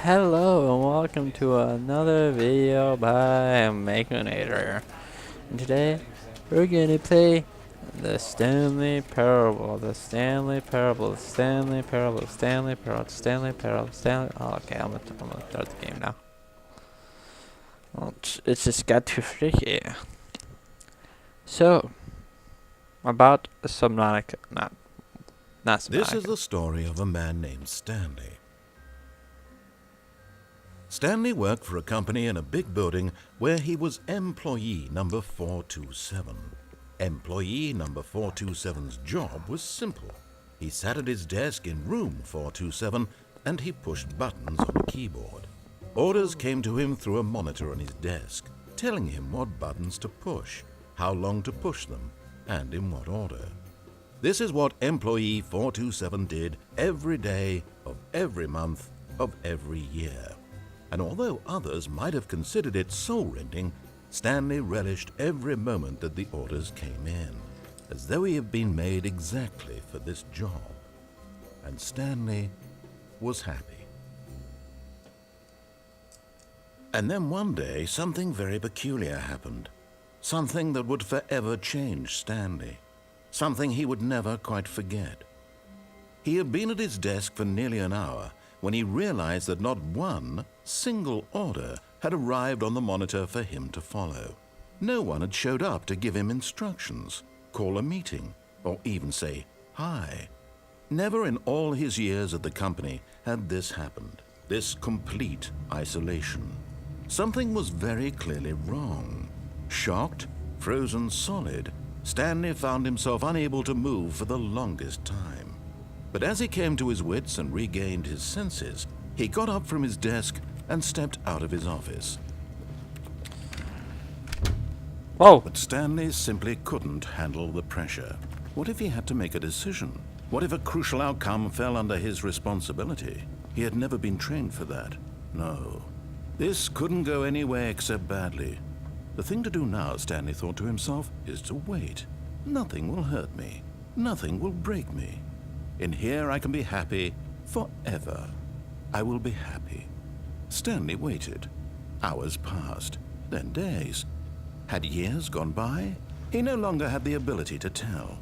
Hello and welcome to another video by Makeonator. And today we're gonna play the Stanley Parable. The Stanley Parable. The Stanley Parable. The Stanley Parable. The Stanley Parable. Stanley. Oh, okay, I'm gonna start the game now. Well, it's just got too freaky. So, about Subnautica, not Subnautica. This is the story of a man named Stanley. Stanley worked for a company in a big building where he was employee number 427. Employee number 427's job was simple. He sat at his desk in room 427 and he pushed buttons on a keyboard. Orders came to him through a monitor on his desk, telling him what buttons to push, how long to push them, and in what order. This is what employee 427 did every day of every month of every year. And although others might have considered it soul-rending, Stanley relished every moment that the orders came in, as though he had been made exactly for this job. And Stanley was happy. And then one day, something very peculiar happened. Something that would forever change Stanley. Something he would never quite forget. He had been at his desk for nearly an hour when he realized that not one single order had arrived on the monitor for him to follow. No one had showed up to give him instructions, call a meeting, or even say hi. Never in all his years at the company had this happened, this complete isolation. Something was very clearly wrong. Shocked, frozen solid, Stanley found himself unable to move for the longest time. But as he came to his wits and regained his senses, he got up from his desk and stepped out of his office. Whoa! But Stanley simply couldn't handle the pressure. What if he had to make a decision? What if a crucial outcome fell under his responsibility? He had never been trained for that. No. This couldn't go anywhere except badly. The thing to do now, Stanley thought to himself, is to wait. Nothing will hurt me. Nothing will break me. In here I can be happy forever. I will be happy. Stanley waited. Hours passed, then days. Had years gone by? He no longer had the ability to tell.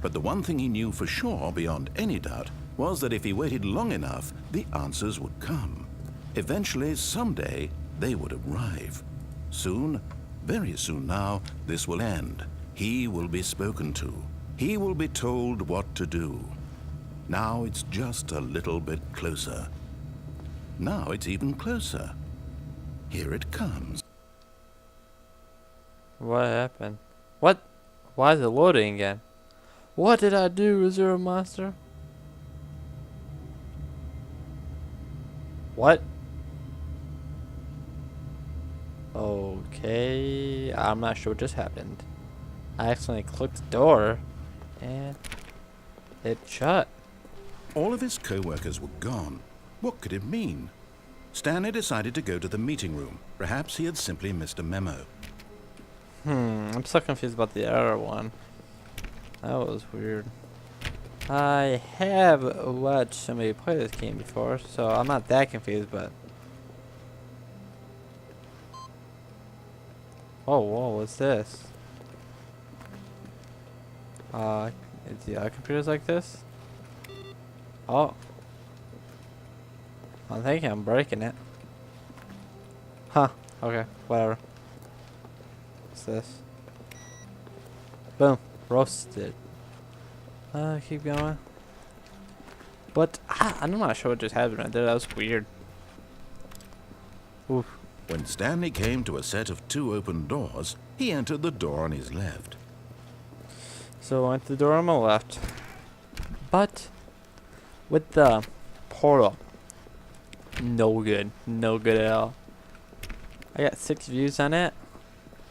But the one thing he knew for sure, beyond any doubt, was that if he waited long enough, the answers would come. Eventually, someday, they would arrive. Soon, very soon now, this will end. He will be spoken to. He will be told what to do. Now it's just a little bit closer. Now it's even closer. Here it comes. What happened? What? Why is it loading again? What did I do, Reserve Monster? What? Okay, I'm not sure what just happened. I accidentally clicked the door and it shut. All of his co-workers were gone. What could it mean? Stanley decided to go to the meeting room. Perhaps he had simply missed a memo. I'm so confused about the other one. That was weird. I have watched somebody play this game before, so I'm not that confused, but... Oh, whoa, what's this? Is the other computers like this? Oh. I think I'm breaking it. Huh. Okay, whatever. What's this? Boom. Roasted. Keep going. But I'm not sure what just happened right there. That was weird. Oof. When Stanley came to a set of 2 open doors, he entered the door on his left. So I went to the door on my left. But with the portal, no good. No good at all. I got 6 views on it,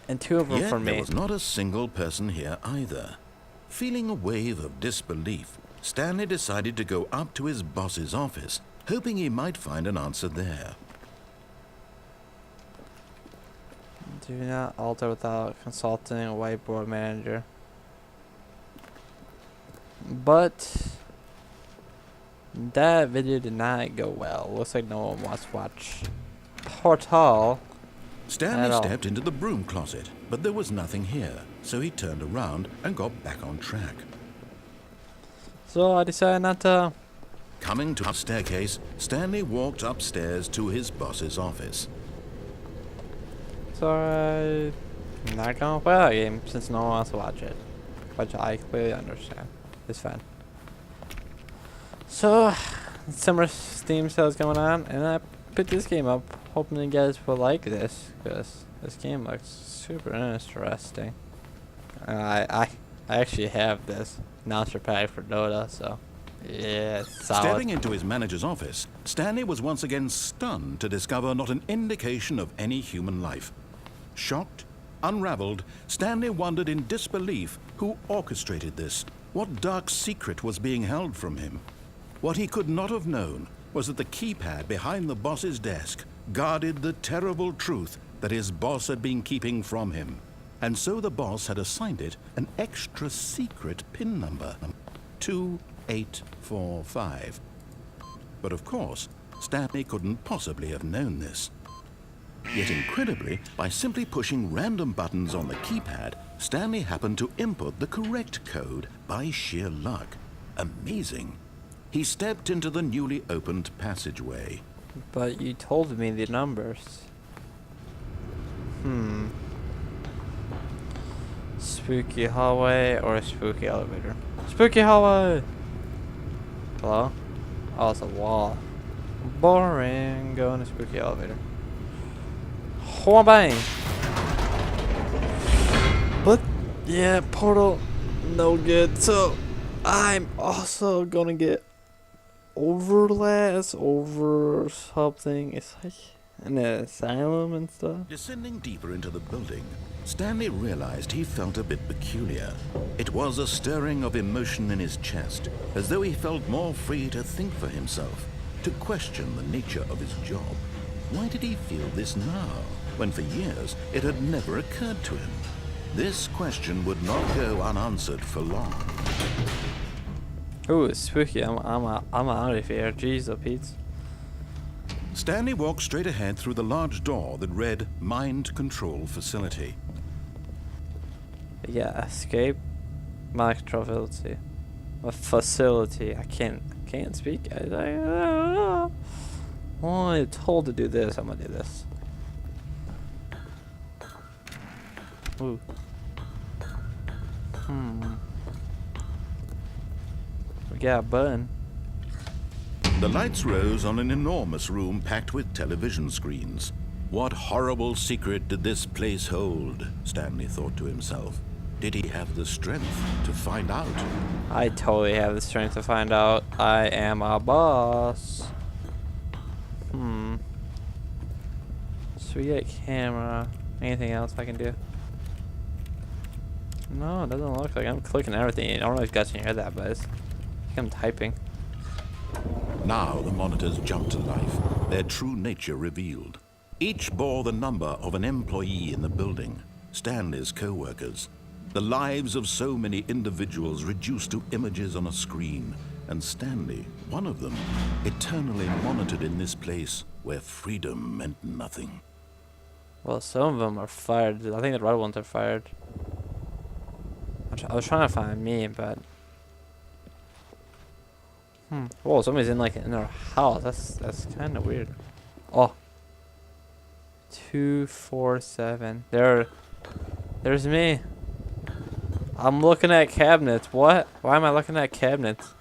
and 2 of them Yet for there me. was not a single person here either. Feeling a wave of disbelief, Stanley decided to go up to his boss's office, hoping he might find an answer there. Do not alter without consulting a whiteboard manager. But That video did not go well. Looks like no one wants to watch Portal. Stanley stepped into the broom closet, but there was nothing here, so he turned around and got back on track. So I decided not to. Coming to a staircase, Stanley walked upstairs to his boss's office. So I'm not gonna play that game since no one wants to watch it, which I completely understand. It's fine. So summer Steam sales going on, and I picked this game up, hoping you guys will like this, because this game looks super interesting. I actually have this announcer pack for Dota, so yeah, it's solid. Stepping into his manager's office, Stanley was once again stunned to discover not an indication of any human life. Shocked, unraveled, Stanley wondered in disbelief who orchestrated this. What dark secret was being held from him? What he could not have known was that the keypad behind the boss's desk guarded the terrible truth that his boss had been keeping from him. And so the boss had assigned it an extra secret PIN number, 2845. But of course, Stanley couldn't possibly have known this. Yet incredibly, by simply pushing random buttons on the keypad, Stanley happened to input the correct code by sheer luck. Amazing. He stepped into the newly opened passageway. But you told me the numbers. Spooky hallway or a spooky elevator? Spooky hallway! Hello? Oh, it's a wall. Boring. Go in a spooky elevator. Wha bang! But yeah, Portal, no good. So I'm also gonna get over something. It's like an asylum and stuff. Descending deeper into the building, Stanley realized he felt a bit peculiar. It was a stirring of emotion in his chest, as though he felt more free to think for himself, to question the nature of his job. Why did he feel this now, when for years it had never occurred to him? This question would not go unanswered for long. Ooh, it's spooky. I'm out of here. Jeez, oh Pete. Stanley walked straight ahead through the large door that read Mind Control Facility. Yeah, escape. Mind control facility. A facility. I can't speak. I don't know. Well, I'm told to do this. I'm gonna do this. Ooh. We got a button. The lights rose on an enormous room packed with television screens. What horrible secret did this place hold? Stanley thought to himself. Did he have the strength to find out? I totally have the strength to find out. I am a boss. So we get camera. Anything else I can do? No, it doesn't look like I'm clicking everything. I don't know if you guys can hear that, but it's like I'm typing. Now the monitors jumped to life, their true nature revealed. Each bore the number of an employee in the building, Stanley's co-workers. The lives of so many individuals reduced to images on a screen, and Stanley, one of them, eternally monitored in this place where freedom meant nothing. Well, some of them are fired. I think the red ones are fired. I was trying to find me, but whoa, somebody's in their house. That's kind of weird. Oh, 247. There's me. I'm looking at cabinets. What? Why am I looking at cabinets?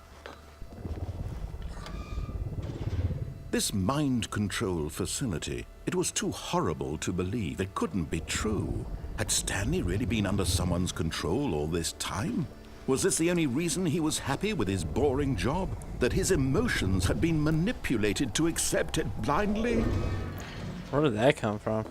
This mind control facility, it was too horrible to believe. It couldn't be true. Had Stanley really been under someone's control all this time? Was this the only reason he was happy with his boring job? That his emotions had been manipulated to accept it blindly? Where did that come from?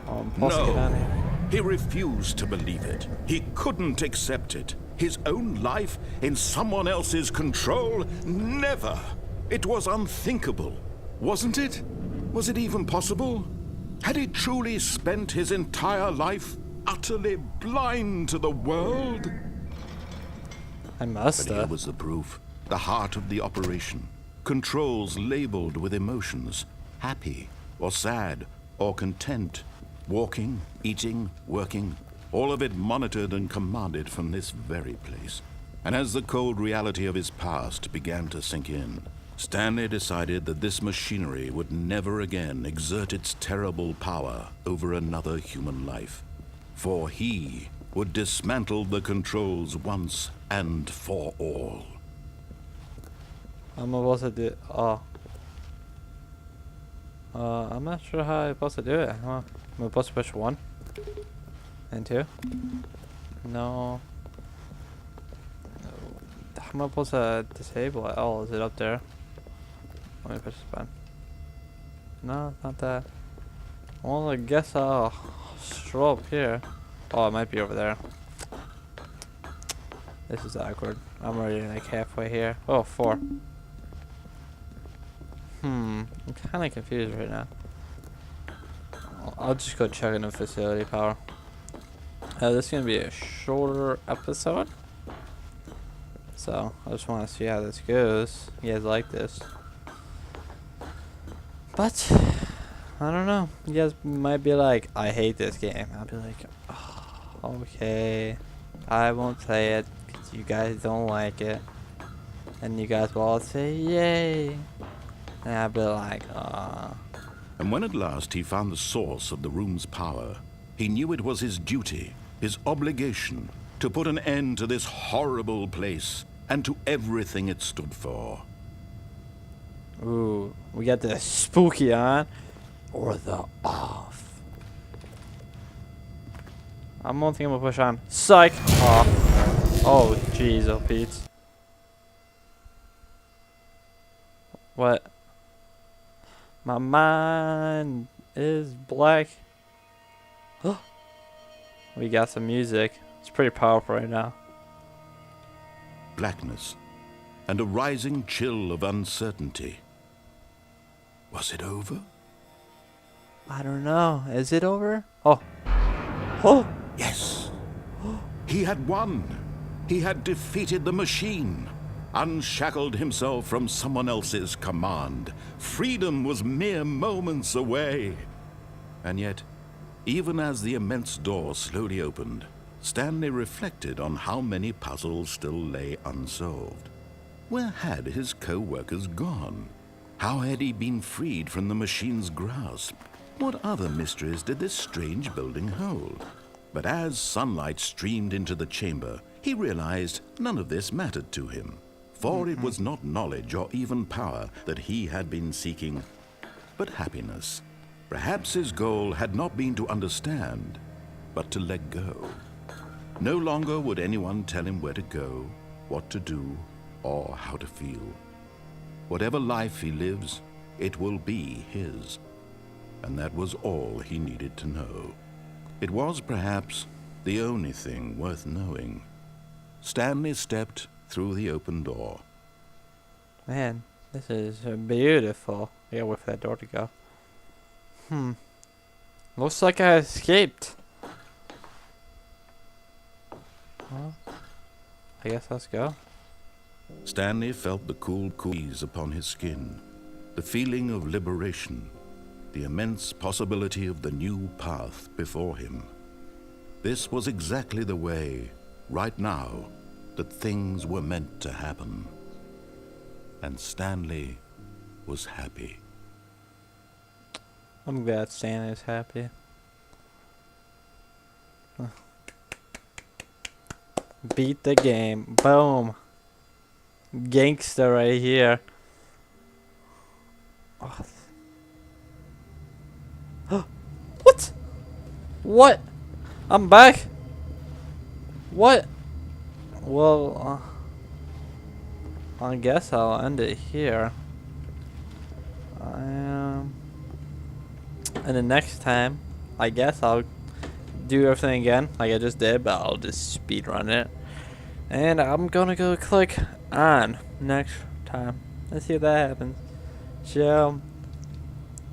Oh, I'm supposed to get out of here. He refused to believe it. He couldn't accept it. His own life in someone else's control? Never! It was unthinkable, wasn't it? Was it even possible? Had he truly spent his entire life utterly blind to the world? I must But here have. was the proof. the heart of the operation, controls labeled with emotions, happy or sad or content, walking, eating, working, all of it monitored and commanded from this very place. And as the cold reality of his past began to sink in, Stanley decided that this machinery would never again exert its terrible power over another human life. For he would dismantle the controls once and for all. I'm supposed to do. Oh. I'm not sure how I'm supposed to do it. Huh? I'm supposed to push 1 and 2. No. How am I supposed to disable it? Oh, is it up there? Let me push this button. No, it's not that. Well, I guess I'll scroll up here. Oh, it might be over there. This is awkward. I'm already like halfway here. Oh, 4. I'm kind of confused right now. I'll just go check in the facility power. This is going to be a shorter episode. So, I just want to see how this goes. You guys like this? But, I don't know. You guys might be like, I hate this game. I'll be like, oh, okay. I won't play it because you guys don't like it. And you guys will all say, yay. And I'll be like, And when at last he found the source of the room's power, he knew it was his duty, his obligation, to put an end to this horrible place and to everything it stood for. Ooh, we got the spooky on or the off. I'm gonna think I'm gonna push on psych off. Oh jeez, oh Pete. What? My mind is black. We got some music. It's pretty powerful right now. Blackness and a rising chill of uncertainty. Was it over? I don't know. Is it over? Oh. Oh. Yes. He had won. He had defeated the machine, unshackled himself from someone else's command. Freedom was mere moments away. And yet, even as the immense door slowly opened, Stanley reflected on how many puzzles still lay unsolved. Where had his co-workers gone? How had he been freed from the machine's grasp? What other mysteries did this strange building hold? But as sunlight streamed into the chamber, he realized none of this mattered to him. For it was not knowledge or even power that he had been seeking, but happiness. Perhaps his goal had not been to understand, but to let go. No longer would anyone tell him where to go, what to do, or how to feel. Whatever life he lives, it will be his. And that was all he needed to know. It was perhaps the only thing worth knowing. Stanley stepped through the open door. Man, this is beautiful. I gotta wait for that door to go. Looks like I escaped. Well, I guess let's go. Stanley felt the cool breeze upon his skin, the feeling of liberation, the immense possibility of the new path before him. This was exactly the way, right now, that things were meant to happen. And Stanley was happy. I'm glad Stanley's happy. Beat the game. Boom. Gangster right here. Oh. What? What? I'm back? What? Well, I guess I'll end it here. And the next time, I guess I'll do everything again like I just did, but I'll just speed run it. And I'm gonna go click on next time. Let's see if that happens. So,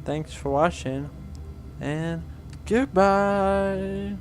thanks for watching, and goodbye.